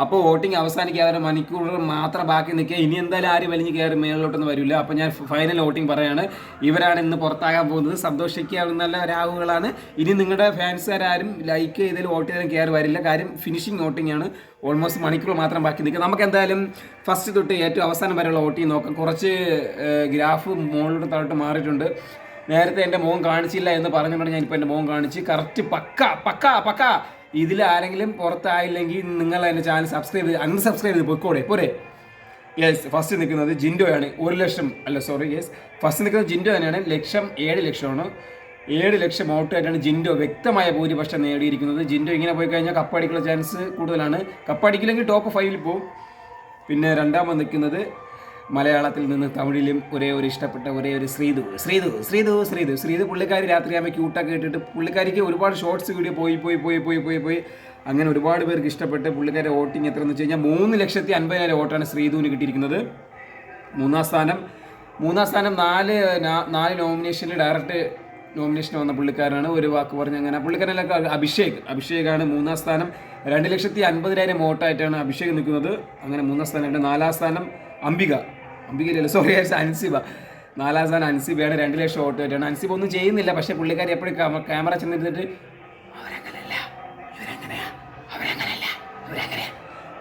അപ്പോൾ വോട്ടിംഗ് അവസാനിക്കാതെ മണിക്കൂറുകൾ മാത്രം ബാക്കി നിൽക്കുക. ഇനി എന്തായാലും ആരും വലിഞ്ഞ് കയറി മേളിലോട്ടൊന്നും വരില്ല. അപ്പോൾ ഞാൻ ഫൈനൽ വോട്ടിംഗ് പറയാണ്. ഇവരാണ് ഇന്ന് പുറത്താകാൻ പോകുന്നത്. സന്തോഷിക്കാവുന്ന രാഹുകളാണ്. ഇനി നിങ്ങളുടെ ഫാൻസുകാരും ലൈക്ക് ചെയ്തതിൽ വോട്ട് ചെയ്താലും കയറി വരില്ല. കാര്യം ഫിനിഷിംഗ് വോട്ടിംഗ് ആണ്. ഓൾമോസ്റ്റ് മണിക്കൂർ മാത്രം ബാക്കി നിൽക്കുക. നമുക്ക് എന്തായാലും ഫസ്റ്റ് തൊട്ട് ഏറ്റവും അവസാനം വരെയുള്ള വോട്ടിംഗ് നോക്കാം. കുറച്ച് ഗ്രാഫ് മുകളിലോട്ട് താഴോട്ട് മാറിയിട്ടുണ്ട്. നേരത്തെ എൻ്റെ മോൻ കാണിച്ചില്ല എന്ന് പറഞ്ഞുകൊണ്ട് ഞാനിപ്പോൾ എൻ്റെ മോൻ കാണിച്ച് കറക്റ്റ് പക്ക ഇതിൽ ആരെങ്കിലും പുറത്തായില്ലെങ്കിൽ നിങ്ങൾ എൻ്റെ ചാനൽ സബ്സ്ക്രൈബ് ചെയ്ത് അൺസബ്സ്ക്രൈബ് ചെയ്ത് പൊയ്ക്കോടെ പോരെ. യെസ്, ഫസ്റ്റ് നിൽക്കുന്നത് ജിൻഡോ ആണ്. 1 ലക്ഷം അല്ല സോറി യെസ്, ഫസ്റ്റ് നിൽക്കുന്നത് ജിൻഡോ തന്നെയാണ്. 7 ലക്ഷമാണ്. 7 ലക്ഷം വോട്ടായിട്ടാണ് ജിൻഡോ വ്യക്തമായ ഭൂരിപക്ഷം നേടിയിരിക്കുന്നത്. ജിൻഡോ ഇങ്ങനെ പോയി കഴിഞ്ഞാൽ കപ്പടിക്കുള്ള ചാൻസ് കൂടുതലാണ്. കപ്പടിക്കില്ലെങ്കിൽ ടോപ്പ് 5 പോവും. പിന്നെ രണ്ടാമത് നിൽക്കുന്നത് മലയാളത്തിൽ നിന്ന് തമിഴിലും ഒരേ ഒരു ഇഷ്ടപ്പെട്ട ഒരേ ഒരു ശ്രീതു പുള്ളിക്കാരി രാത്രിയാകുമ്പോൾ ക്യൂട്ടൊക്കെ ഇട്ടിട്ട് പുള്ളിക്കാരിക്ക് ഒരുപാട് ഷോർട്സ് വീഡിയോ പോയി അങ്ങനെ ഒരുപാട് പേർക്ക് ഇഷ്ടപ്പെട്ട് പുള്ളിക്കാരുടെ വോട്ടിംഗ് എത്രയെന്ന് വെച്ച് കഴിഞ്ഞാൽ 3,50,000 വോട്ടാണ് ശ്രീധുവിന് കിട്ടിയിരിക്കുന്നത്. മൂന്നാം സ്ഥാനം 4 നോമിനേഷനിൽ ഡയറക്റ്റ് നോമിനേഷൻ വന്ന പുള്ളിക്കാരാണ്. ഒരു വാക്ക് പറഞ്ഞ് അങ്ങനെ പുള്ളിക്കാരനൊക്കെ അഭിഷേകാണ് മൂന്നാം സ്ഥാനം. 2,50,000 വോട്ടായിട്ടാണ് അഭിഷേക് നിൽക്കുന്നത്. അങ്ങനെ മൂന്നാം സ്ഥാനം. 4ാം സ്ഥാനം അംബികയിലല്ല സോറി അൻസിബ. 4ാം സ്ഥാനം അൻസിബയാണ്. 2 ലക്ഷം വോട്ടായിട്ടാണ്. അൻസിബ ഒന്നും ചെയ്യുന്നില്ല, പക്ഷേ പുള്ളിക്കാരി എപ്പോഴും ക്യാമറ ചെന്നിട്ട്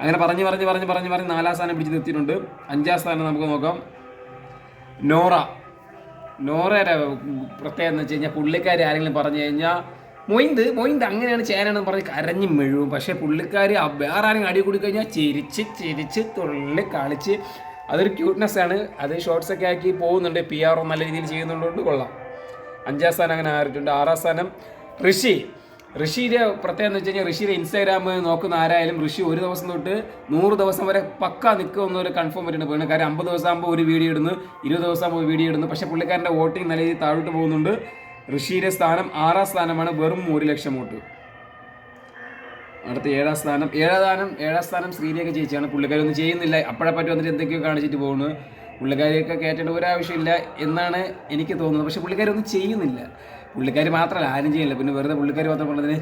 അങ്ങനെ പറഞ്ഞ് 4ാം സ്ഥാനം പിടിച്ച് നിർത്തിയിട്ടുണ്ട്. 5ാം സ്ഥാനം നമുക്ക് നോക്കാം. നോറയുടെ പ്രത്യേകത എന്ന് വെച്ച് കഴിഞ്ഞാൽ പുള്ളിക്കാരി ആരെങ്കിലും പറഞ്ഞു കഴിഞ്ഞാൽ മൊയിന്ത് അങ്ങനെയാണ് ചേരാണെന്ന് പറഞ്ഞ് കരഞ്ഞ് മെഴുവും. പക്ഷേ പുള്ളിക്കാരി വേറെ ആരെങ്കിലും അടി കൂടി കഴിഞ്ഞാൽ ചിരിച്ച് തുള്ളി കളിച്ച് അതൊരു ക്യൂട്ട്നെസ്സാണ്. അത് ഷോർട്സൊക്കെ ആക്കി പോകുന്നുണ്ട്. PR നല്ല രീതിയിൽ ചെയ്യുന്നുണ്ട്, കൊള്ളാം. 5ാം സ്ഥാനം അങ്ങനെ ആറിയിട്ടുണ്ട്. 6ാം സ്ഥാനം ഋഷിയുടെ പ്രത്യേകത എന്ന് വെച്ച് കഴിഞ്ഞാൽ ഋഷിയുടെ ഇൻസ്റ്റാഗ്രാം നോക്കുന്ന ആരായാലും ഋഷി ഒരു ദിവസം തൊട്ട് 100 ദിവസം വരെ പക്ക നിൽക്കുമെന്നൊരു കൺഫേം പറ്റുന്നുണ്ട് പോയിരുന്നു. കാര്യം 50 ദിവസം ആകുമ്പോൾ ഒരു വീഡിയോ ഇടുന്നു, 20 ദിവസം ആകുമ്പോൾ ഒരു വീഡിയോ ഇടുന്നു. പക്ഷേ പുള്ളിക്കാരൻ്റെ വോട്ടിംഗ് നല്ല രീതിയിൽ താഴോട്ട് പോകുന്നുണ്ട്. ഋഷിയുടെ സ്ഥാനം 6ാം സ്ഥാനമാണ്, വെറും 1 ലക്ഷം വോട്ട്. അടുത്ത 7ാം സ്ഥാനം ശ്രീരേഖ ചേച്ചിയാണ്. പുള്ളിക്കാരി ഒന്നും ചെയ്യുന്നില്ല, അപ്പോഴപ്പറ്റി വന്നിട്ട് എന്തൊക്കെയോ കാണിച്ചിട്ട് പോകുന്നു. പുള്ളിക്കാരിയൊക്കെ കയറ്റേണ്ട ഒരാവശ്യമില്ല എന്നാണ് എനിക്ക് തോന്നുന്നത്. പക്ഷേ പുള്ളിക്കാരി ഒന്നും ചെയ്യുന്നില്ല. പുള്ളിക്കാരി മാത്രമല്ല, ആരും ചെയ്യില്ല. പിന്നെ വെറുതെ പുള്ളിക്കാരി മാത്രം പറഞ്ഞതിന്.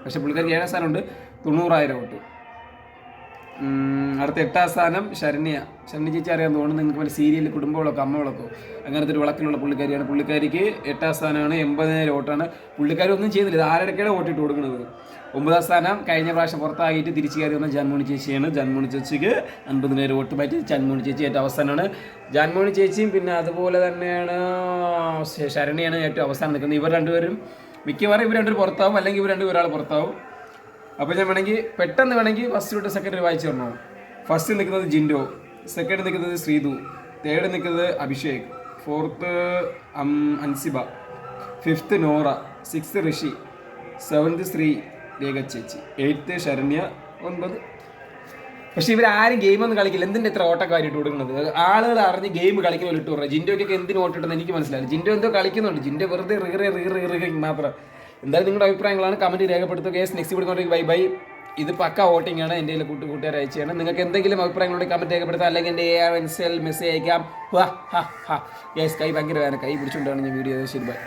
പക്ഷേ പുള്ളിക്കാരി 7ാം സ്ഥാനമുണ്ട്, 90,000 വോട്ട്. അടുത്ത 8ാം സ്ഥാനം ശരണ്യ ചേച്ചി അറിയാൻ തോന്നുന്നു. നിങ്ങൾക്ക് മറ്റേ സീരിയലിൽ കുടുംബവിളക്കോ അമ്മവിളക്കോ അങ്ങനത്തെ ഒരു വിളക്കിലുള്ള പുള്ളിക്കാരിയാണ്. പുള്ളിക്കാരിക്ക് 8ാം സ്ഥാനമാണ്, 80,000 വോട്ടാണ്. പുള്ളിക്കാരി ഒന്നും ചെയ്യുന്നില്ല, ഇത് ആരുടെയൊക്കെയാണ് വോട്ടിട്ട് കൊടുക്കുന്നത്. 9ാം സ്ഥാനം കഴിഞ്ഞ പ്രാവശ്യം പുറത്താക്കിയിട്ട് തിരിച്ചു കയറി വന്ന ജാൻമോണി ചേച്ചിയാണ്. ജാൻമോണി ചേച്ചിക്ക് 50,000 വോട്ട് പറ്റി. ജാൻമോണി ചേച്ചി ഏറ്റവും അവസാനമാണ്. ജാൻമോണി ചേച്ചിയും പിന്നെ അതുപോലെ തന്നെയാണ് ശരണ്യാണ് ഏറ്റവും അവസാനം നിൽക്കുന്നത്. ഇവർ രണ്ടുപേരും മിക്കവാറും ഇവർ രണ്ടുപേരും പുറത്താവും, അല്ലെങ്കിൽ ഇവർ രണ്ടുപേരും ഒരാൾ പുറത്താവും. അപ്പോൾ ഞാൻ പെട്ടെന്ന് ഫസ്റ്റ് തൊട്ട് സെക്കൻഡ് വായിച്ചു തരണോ? ഫസ്റ്റ് നിൽക്കുന്നത് ജിൻഡോ, സെക്കൻഡ് നിൽക്കുന്നത് ശ്രീധു, തേർഡ് നിൽക്കുന്നത് Abhishek, 4th Ansiba, 5th Nora, 6th ഋഷി, 7th ശ്രീരേഖ ചേച്ചി, 8th ശരണ്യ, 9. പക്ഷേ ഇവരാരും ഗെയിമൊന്നും കളിക്കില്ല. എന്തിൻ്റെ ഇത്ര ഓട്ടക്കാരിട്ട് കൊടുക്കുന്നത്? ആളുകൾ അറിഞ്ഞ് ഗെയിം കളിക്കുന്ന ഇട്ട് പറഞ്ഞത്. ജിൻഡോയ്ക്കൊക്കെ എന്തിന് ഓട്ടിട്ടെന്ന് എനിക്ക് മനസ്സിലായി. ജിൻഡോ എന്തോ കളിക്കുന്നുണ്ട്. ജിൻഡോ വെറുതെ റിഗ മാത്രം. എന്തായാലും നിങ്ങളുടെ അഭിപ്രായങ്ങളാണ് കമൻറ്റ് രേഖപ്പെടുത്തുക. Next video bye. ഇത് പക്ക വോട്ടിംഗ് ആണ്. എൻ്റെ കൂട്ടുകാർ അയച്ചാണ്. നിങ്ങൾക്ക് എന്തെങ്കിലും അഭിപ്രായങ്ങളുണ്ടെങ്കിൽ കമൻറ്റ് രേഖപ്പെടുത്താം, അല്ലെങ്കിൽ എൻ്റെ AR മെസ്സേജ് അയക്കാം. കൈ ഭയങ്കര വേദന, കൈ പിടിച്ചുകൊണ്ടാണ് ഞാൻ വീഡിയോ. ശരി, ബൈ.